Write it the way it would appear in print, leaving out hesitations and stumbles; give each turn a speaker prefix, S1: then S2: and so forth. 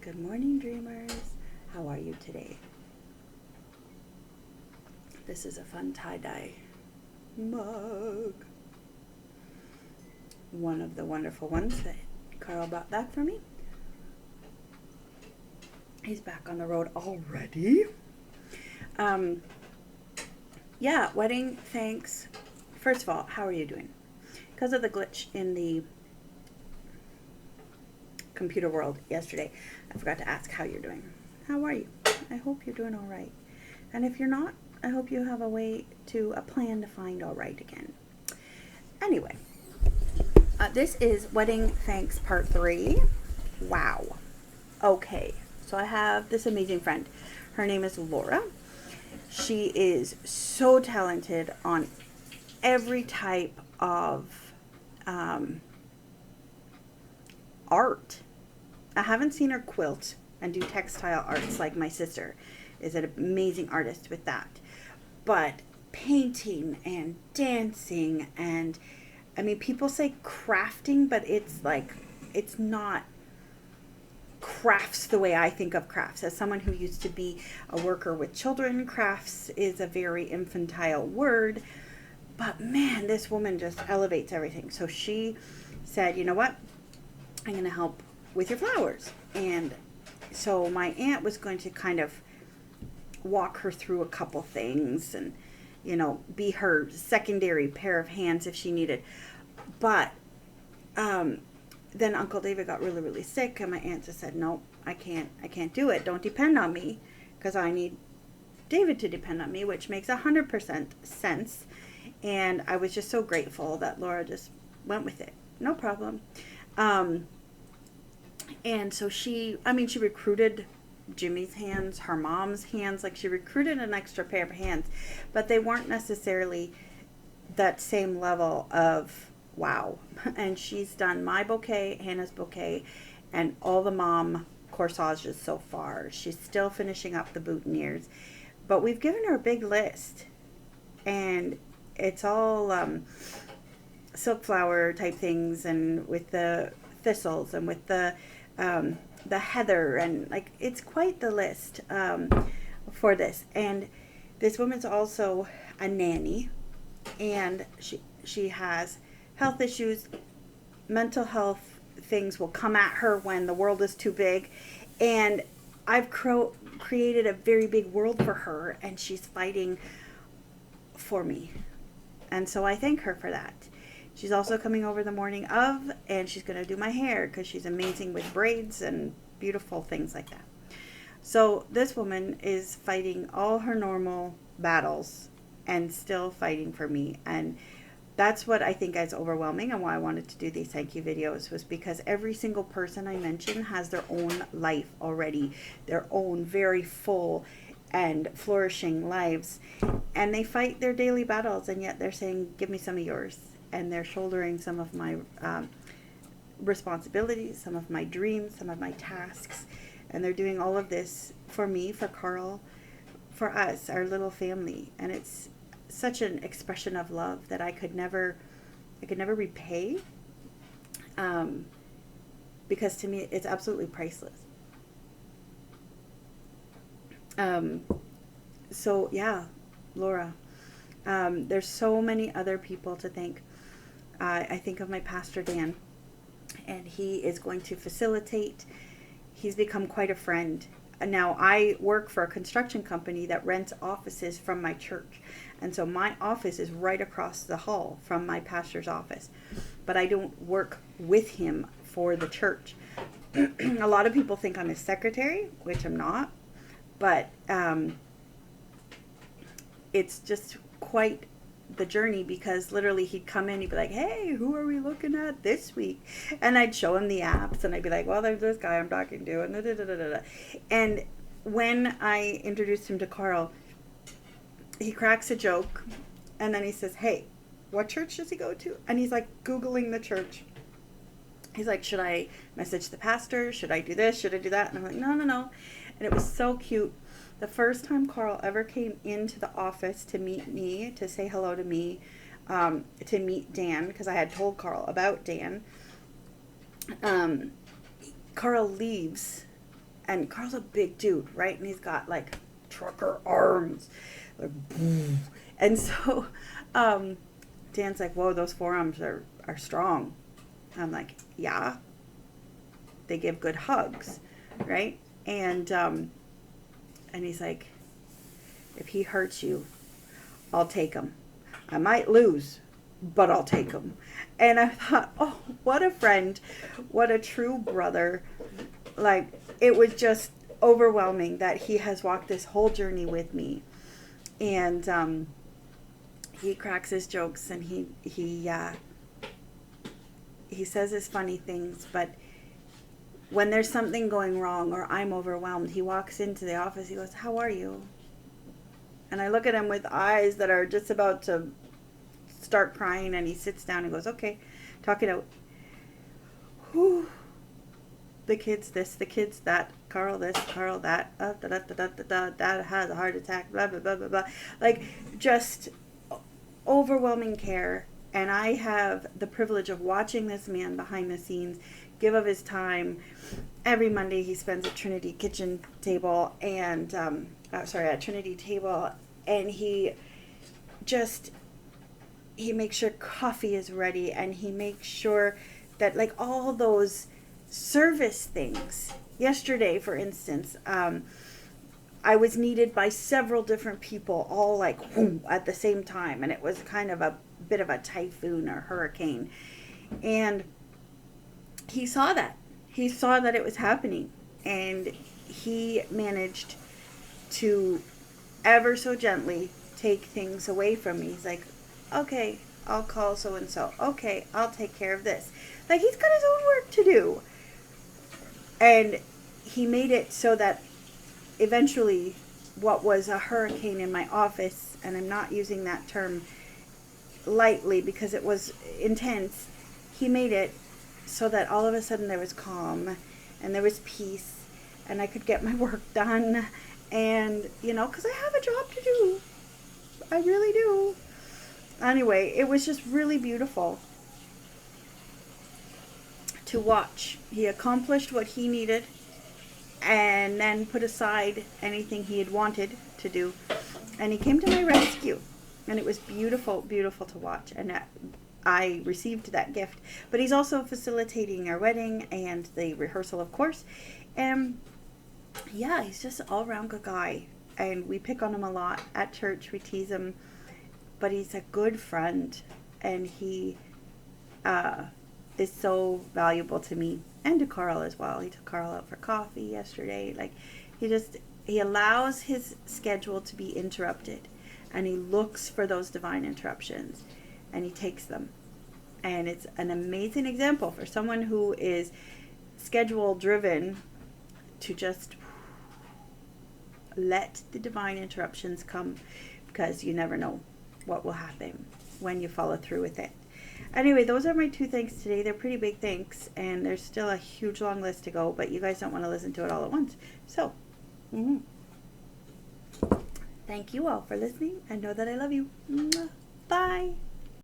S1: Good morning, dreamers. How are you today? This is a fun tie-dye mug. One of the wonderful ones that Carl brought back for me. He's back on the road already. Yeah, wedding thanks. First of all, how are you doing? Because of the glitch in the computer world yesterday, I forgot to ask how you're doing. How are you? I hope you're doing all right. And if you're not, I hope you have a plan to find all right again. Anyway, this is Wedding Thanks Part 3. Wow. Okay, so I have this amazing friend. Her name is Laura. She is so talented on every type of art. I haven't seen her quilt and do textile arts like my sister is an amazing artist with that. But painting and dancing and, I mean, people say crafting, but it's like, it's not crafts the way I think of crafts. As someone who used to be a worker with children, crafts is a very infantile word. But man, this woman just elevates everything. So she said, you know what? I'm going to help with your flowers. And so my aunt was going to kind of walk her through a couple things and, you know, be her secondary pair of hands if she needed. But then Uncle David got really, really sick, and my aunt just said, no, I can't do it. Don't depend on me, because I need David to depend on me, which makes 100% sense. And I was just so grateful that Laura just went with it. No problem. And so she recruited Jimmy's hands, her mom's hands, like she recruited an extra pair of hands, but they weren't necessarily that same level of wow. And she's done my bouquet, Hannah's bouquet, and all the mom corsages so far. She's still finishing up the boutonnieres, but we've given her a big list, and it's all silk flower type things, and with the thistles and with the heather, and like it's quite the list for this. And this woman's also a nanny, and she has health issues, mental health things will come at her when the world is too big, and I've created a very big world for her, and she's fighting for me, and so I thank her for that. She's also coming over the morning of, and she's going to do my hair because she's amazing with braids and beautiful things like that. So this woman is fighting all her normal battles and still fighting for me. And that's what I think is overwhelming, and why I wanted to do these thank you videos was because every single person I mention has their own life already, their own very full and flourishing lives. And they fight their daily battles, and yet they're saying, give me some of yours. And they're shouldering some of my responsibilities, some of my dreams, some of my tasks. And they're doing all of this for me, for Carl, for us, our little family. And it's such an expression of love that I could never repay, because to me it's absolutely priceless. So yeah, Laura, there's so many other people to thank. I think of my pastor Dan, and he is going to facilitate. He's become quite a friend. Now, I work for a construction company that rents offices from my church. And so my office is right across the hall from my pastor's office. But I don't work with him for the church. A lot of people think I'm his secretary, which I'm not. But it's just quite the journey, because literally he'd come in, he'd be like, hey, who are we looking at this week? And I'd show him the apps, and I'd be like, well, there's this guy I'm talking to, and da, da, da, da, da. And when I introduced him to Carl, he cracks a joke, and then he says, hey, what church does he go to? And he's like Googling the church. He's like, should I message the pastor? Should I do this? Should I do that? And I'm like, no, no, no. And it was so cute. The first time Carl ever came into the office to meet me, to say hello to me, to meet Dan, because I had told Carl about Dan, Carl leaves And Carl's a big dude, right? And he's got like trucker arms. Like, boom. And so Dan's like, whoa, those forearms are strong. I'm like, yeah. They give good hugs, right? And he's like, if he hurts you, I'll take him. I might lose, but I'll take him. And I thought, oh, what a friend. What a true brother. Like, it was just overwhelming that he has walked this whole journey with me. And he cracks his jokes, and he says his funny things, but when there's something going wrong or I'm overwhelmed, he walks into the office, he goes, how are you? And I look at him with eyes that are just about to start crying, and he sits down and goes, okay, talk it out. Whew. The kids this, the kids that, Carl this, Carl that, Dad has a heart attack, blah, blah, blah, blah, blah. Like, just overwhelming care. And I have the privilege of watching this man behind the scenes give of his time. Every Monday he spends at Trinity kitchen table and, at Trinity table, and he makes sure coffee is ready, and he makes sure that, like, all those service things. Yesterday, for instance, I was needed by several different people, all like whoom, at the same time, and it was kind of a bit of a typhoon or hurricane. And he saw that. He saw that it was happening, and he managed to ever so gently take things away from me. He's like, okay, I'll call so-and-so. Okay, I'll take care of this. Like, he's got his own work to do. And he made it so that eventually what was a hurricane in my office, and I'm not using that term lightly because it was intense, he made it so that all of a sudden there was calm and there was peace and I could get my work done. And, because I have a job to do. I really do. Anyway, it was just really beautiful to watch. He accomplished what he needed and then put aside anything he had wanted to do. And he came to my rescue. And it was beautiful, beautiful to watch. And I received that gift. But he's also facilitating our wedding and the rehearsal, of course. And yeah, he's just an all-around good guy. And we pick on him a lot at church. We tease him. But he's a good friend. And he is so valuable to me and to Carl as well. He took Carl out for coffee yesterday. Like, he allows his schedule to be interrupted, and he looks for those divine interruptions, and he takes them. And it's an amazing example for someone who is schedule driven to just let the divine interruptions come, because you never know what will happen when you follow through with it. Anyway, those are my 2 thanks today. They're pretty big thanks, and there's still a huge long list to go, but you guys don't want to listen to it all at once. So, thank you all for listening, and know that I love you. Bye.